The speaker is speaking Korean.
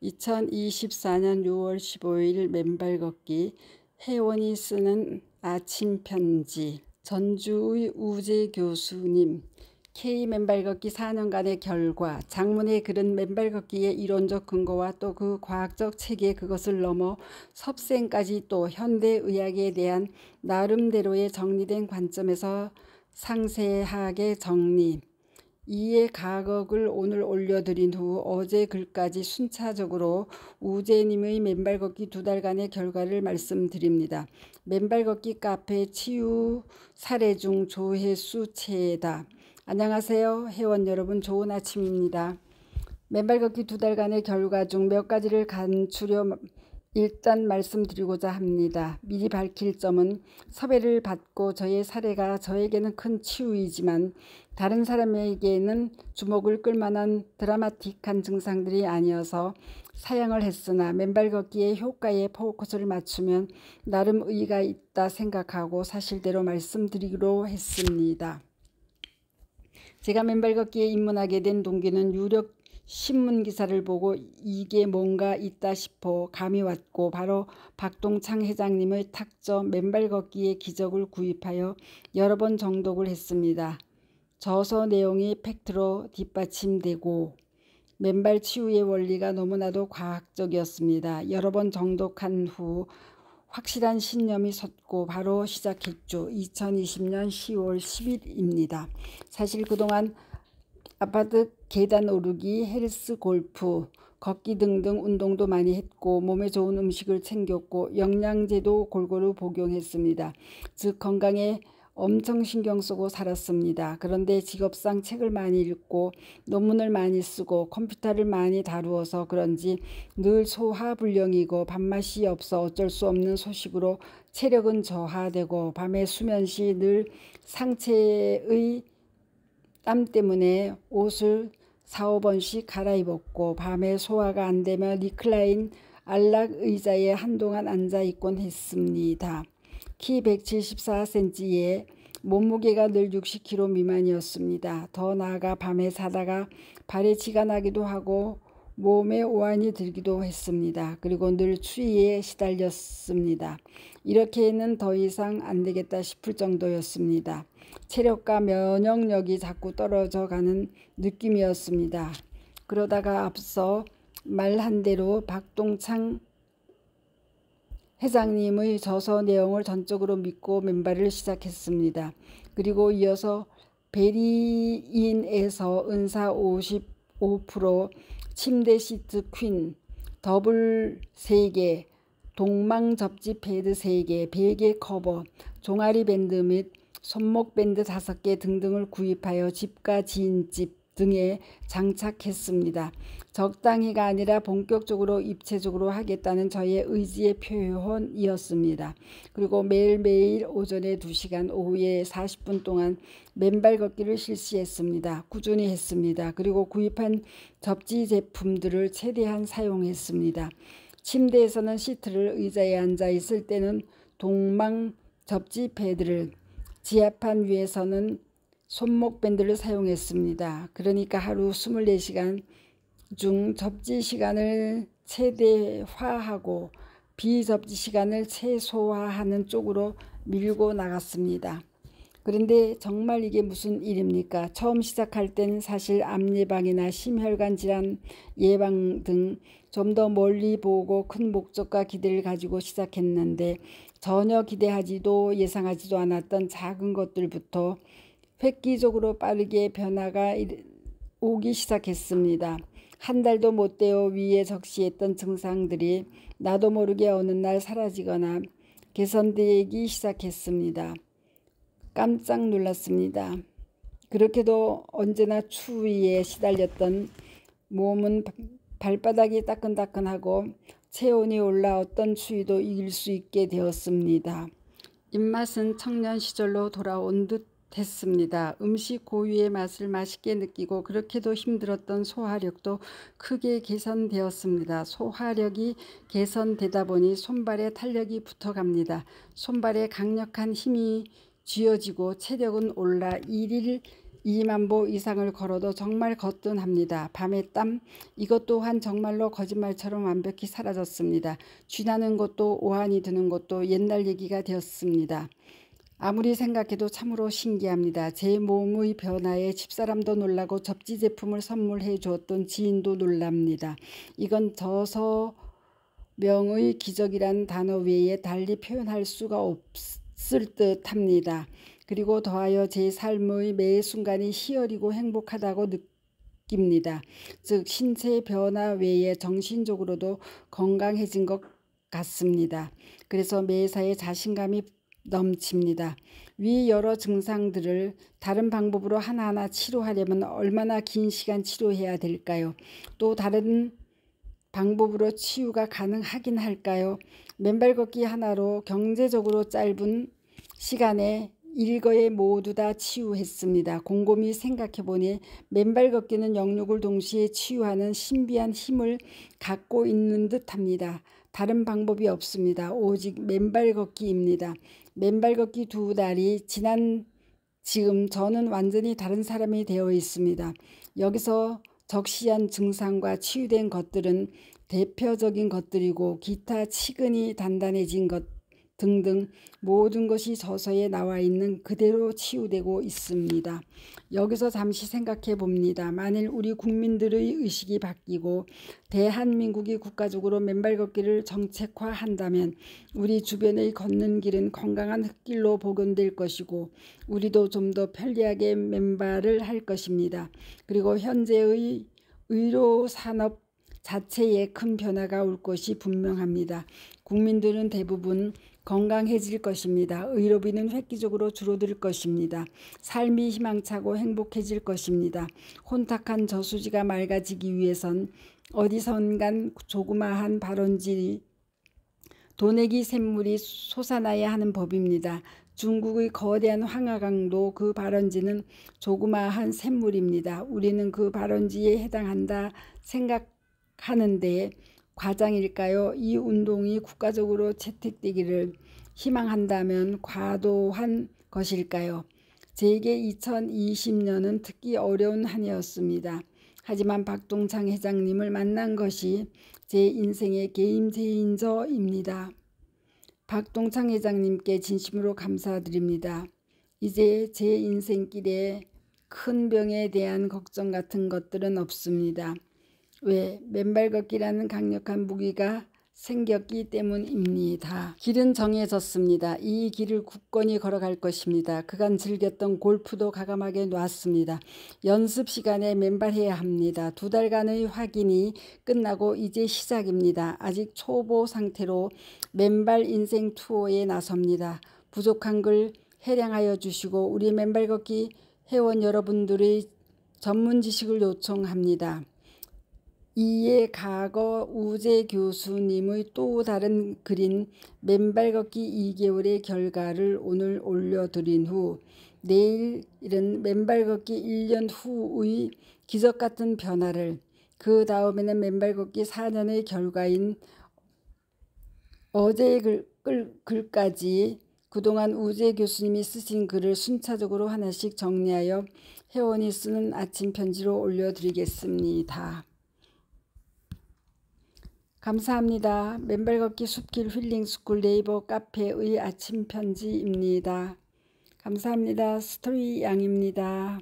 2024년 6월 15일 맨발 걷기 혜원이 쓰는 아침 편지. 전주의 우재 교수님. K 맨발 걷기 4년간의 결과. 장문의 글은 맨발 걷기의 이론적 근거와 또 그 과학적 체계, 그것을 넘어 섭생까지 또 현대의학에 대한 나름대로의 정리된 관점에서 상세하게 정리. 이에 가격을 오늘 올려드린 후 어제 글까지 순차적으로 우재님의 맨발 걷기 2달간의 결과를 말씀드립니다. 맨발 걷기 카페 치유 사례 중 조회수 최다. 안녕하세요 회원 여러분, 좋은 아침입니다. 맨발 걷기 2달간의 결과 중 몇 가지를 간추려 일단 말씀드리고자 합니다. 미리 밝힐 점은 섭외를 받고 저의 사례가 저에게는 큰 치유이지만 다른 사람에게는 주목을 끌만한 드라마틱한 증상들이 아니어서 사양을 했으나 맨발 걷기의 효과에 포커스를 맞추면 나름 의의가 있다 생각하고 사실대로 말씀드리기로 했습니다. 제가 맨발 걷기에 입문하게 된 동기는 유력 신문 기사를 보고 이게 뭔가 있다 싶어 감이 왔고 바로 박동창 회장님의 탁저 맨발 걷기의 기적을 구입하여 여러 번 정독을 했습니다. 저서 내용이 팩트로 뒷받침되고 맨발 치유의 원리가 너무나도 과학적이었습니다. 여러 번 정독한 후 확실한 신념이 섰고 바로 시작했죠. 2020년 10월 10일입니다. 사실 그동안 아파트 계단 오르기, 헬스, 골프, 걷기 등등 운동도 많이 했고 몸에 좋은 음식을 챙겼고 영양제도 골고루 복용했습니다. 즉 건강에 엄청 신경 쓰고 살았습니다. 그런데 직업상 책을 많이 읽고 논문을 많이 쓰고 컴퓨터를 많이 다루어서 그런지 늘 소화불량이고 밥맛이 없어 어쩔 수 없는 소식으로 체력은 저하되고 밤에 수면 시 늘 상체의 땀 때문에 옷을 4-5번씩 갈아입었고 밤에 소화가 안 되며 리클라인 안락 의자에 한동안 앉아 있곤 했습니다. 키 174cm에 몸무게가 늘 60kg 미만이었습니다. 더 나아가 밤에 자다가 발에 지가 나기도 하고 몸에 오한이 들기도 했습니다. 그리고 늘 추위에 시달렸습니다. 이렇게는 더 이상 안 되겠다 싶을 정도였습니다. 체력과 면역력이 자꾸 떨어져 가는 느낌이었습니다. 그러다가 앞서 말한 대로 박동창 회장님의 저서 내용을 전적으로 믿고 맨발을 시작했습니다. 그리고 이어서 베리인에서 은사 55%, 침대 시트 퀸, 더블 3개, 동망 접지 패드 3개, 베개 커버, 종아리 밴드 및 손목 밴드 5개 등등을 구입하여 집과 지인집 등에 장착했습니다. 적당히가 아니라 본격적으로 입체적으로 하겠다는 저의 의지의 표현이었습니다. 그리고 매일매일 오전에 2시간, 오후에 40분 동안 맨발 걷기를 실시했습니다. 꾸준히 했습니다. 그리고 구입한 접지 제품들을 최대한 사용했습니다. 침대에서는 시트를, 의자에 앉아 있을 때는 동망 접지 패드를, 지하판 위에서는 손목 밴드를 사용했습니다. 그러니까 하루 24시간 중 접지 시간을 최대화하고 비접지 시간을 최소화하는 쪽으로 밀고 나갔습니다. 그런데 정말 이게 무슨 일입니까? 처음 시작할 땐 사실 암 예방이나 심혈관 질환 예방 등 좀 더 멀리 보고 큰 목적과 기대를 가지고 시작했는데 전혀 기대하지도 예상하지도 않았던 작은 것들부터 획기적으로 빠르게 변화가 오기 시작했습니다. 한 달도 못 되어 위에 적시했던 증상들이 나도 모르게 어느 날 사라지거나 개선되기 시작했습니다. 깜짝 놀랐습니다. 그렇게도 언제나 추위에 시달렸던 몸은 발바닥이 따끈따끈하고 체온이 올라 어떤 추위도 이길 수 있게 되었습니다. 입맛은 청년 시절로 돌아온 듯 했습니다. 음식 고유의 맛을 맛있게 느끼고 그렇게도 힘들었던 소화력도 크게 개선되었습니다. 소화력이 개선되다 보니 손발에 탄력이 붙어갑니다. 손발에 강력한 힘이 쥐어지고 체력은 올라 일일 2만 보 이상을 걸어도 정말 거뜬합니다. 밤의 땀, 이것 또한 정말로 거짓말처럼 완벽히 사라졌습니다. 쥐나는 것도 오한이 드는 것도 옛날 얘기가 되었습니다. 아무리 생각해도 참으로 신기합니다. 제 몸의 변화에 집사람도 놀라고 접지 제품을 선물해 주었던 지인도 놀랍니다. 이건 저서명의 기적이란 단어 외에 달리 표현할 수가 없을 듯합니다. 그리고 더하여 제 삶의 매 순간이 희열이고 행복하다고 느낍니다. 즉 신체의 변화 외에 정신적으로도 건강해진 것 같습니다. 그래서 매사에 자신감이 넘칩니다. 위 여러 증상들을 다른 방법으로 하나하나 치료하려면 얼마나 긴 시간 치료해야 될까요? 또 다른 방법으로 치유가 가능하긴 할까요? 맨발 걷기 하나로 경제적으로 짧은 시간에 일거에 모두 다 치유했습니다. 곰곰이 생각해보니 맨발 걷기는 영육을 동시에 치유하는 신비한 힘을 갖고 있는 듯합니다. 다른 방법이 없습니다. 오직 맨발 걷기입니다. 맨발 걷기 2달이 지난 지금 저는 완전히 다른 사람이 되어 있습니다. 여기서 적시한 증상과 치유된 것들은 대표적인 것들이고 기타 치근이 단단해진 것 등등 모든 것이 저서에 나와 있는 그대로 치유되고 있습니다. 여기서 잠시 생각해 봅니다. 만일 우리 국민들의 의식이 바뀌고 대한민국이 국가적으로 맨발 걷기를 정책화한다면 우리 주변의 걷는 길은 건강한 흙길로 복원될 것이고 우리도 좀 더 편리하게 맨발을 할 것입니다. 그리고 현재의 의료산업 자체에 큰 변화가 올 것이 분명합니다. 국민들은 대부분 건강해질 것입니다. 의료비는 획기적으로 줄어들 것입니다. 삶이 희망차고 행복해질 것입니다. 혼탁한 저수지가 맑아지기 위해선 어디선간 조그마한 발원지 도내기 샘물이 솟아나야 하는 법입니다. 중국의 거대한 황하강도 그 발원지는 조그마한 샘물입니다. 우리는 그 발원지에 해당한다 생각하는데 과장일까요? 이 운동이 국가적으로 채택되기를 희망한다면 과도한 것일까요? 제게 2020년은 특히 어려운 한 해였습니다. 하지만 박동창 회장님을 만난 것이 제 인생의 게임 체인저입니다. 박동창 회장님께 진심으로 감사드립니다. 이제 제 인생길에 큰 병에 대한 걱정 같은 것들은 없습니다. 왜? 맨발 걷기라는 강력한 무기가 생겼기 때문입니다. 길은 정해졌습니다. 이 길을 굳건히 걸어갈 것입니다. 그간 즐겼던 골프도 가감하게 놨습니다. 연습 시간에 맨발해야 합니다. 2달간의 확인이 끝나고 이제 시작입니다. 아직 초보 상태로 맨발 인생 투어에 나섭니다. 부족한 걸 해량하여 주시고 우리 맨발 걷기 회원 여러분들의 전문 지식을 요청합니다. 이에 과거 우재 교수님의 또 다른 글인 맨발 걷기 2개월의 결과를 오늘 올려드린 후 내일은 맨발 걷기 1년 후의 기적같은 변화를 그 다음에는 맨발 걷기 4년의 결과인 어제의 글까지 그동안 우재 교수님이 쓰신 글을 순차적으로 하나씩 정리하여 회원이 쓰는 아침 편지로 올려드리겠습니다. 감사합니다. 맨발 걷기 숲길 힐링스쿨 네이버 카페의 아침 편지입니다. 감사합니다. 스토리 양입니다.